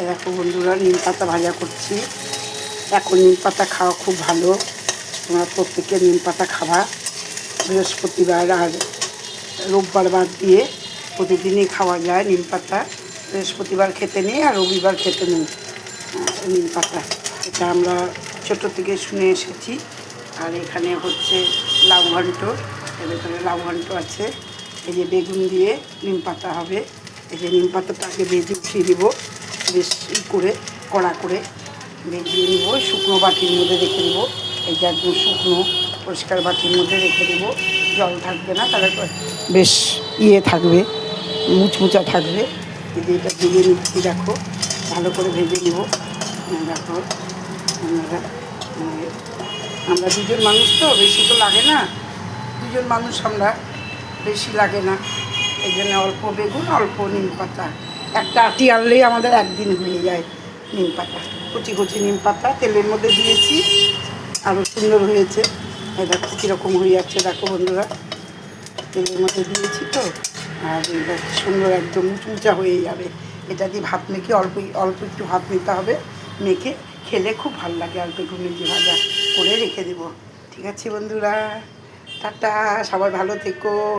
দেখো বন্ধুরা, নিম পাতা ভাজা করছি। এখন নিম পাতা খাওয়া খুব ভালো, তোমরা প্রত্যেকে নিম পাতা খাবা। বৃহস্পতিবার আর রোববার বাদ দিয়ে প্রতিদিনই খাওয়া যায় নিম পাতা। বৃহস্পতিবার খেতে নেই আর রবিবার খেতে নেই নিম পাতা। এটা আমরা ছোটো থেকে শুনে এসেছি। আর এখানে হচ্ছে লাউ ঘন্ট, এর ভেতরে লাউ ঘন্ট আছে। এই যে বেগুন দিয়ে নিম পাতা হবে। এই যে নিম পাতাটা আগে ভেজে উঠিয়ে দিব, বেশ করে কড়া করে ভেজিয়ে নিব। শুকনো বাটির মধ্যে রেখে দেবো। এই যে একদম শুকনো পরিষ্কার বাটির মধ্যে রেখে দেবো, জল থাকবে না, তাহলে বেশ থাকবে, মুচমুচা থাকবে। এই যে এটা ভেজে নিচ্ছি, দেখো ভালো করে ভেজে নেব। দেখো আমরা দুজন মানুষ তো, বেশি তো লাগে না, দুজন মানুষ আমরা, বেশি লাগে না। এই জন্য অল্প বেগুন, অল্প নিম পাতা, একটা আটি আনলেই আমাদের একদিন হয়ে যায়। নিম পাতা, কচি কচি নিম পাতা তেলের মধ্যে দিয়েছি, আরও সুন্দর হয়েছে। এই দেখো কীরকম হয়ে যাচ্ছে, দেখো বন্ধুরা, তেলের মধ্যে দিয়েছি তো। আর এটা সুন্দর একদম মুচমুচা হয়ে যাবে। এটা দিয়ে ভাত মেখে অল্প অল্প একটু ভাত নিতে হবে, মেখে খেলে খুব ভালো লাগে। আর বেগুনের যে ভাজা করে রেখে দেবো। ঠিক আছে বন্ধুরা, টাটা, সবাই ভালো থেকো।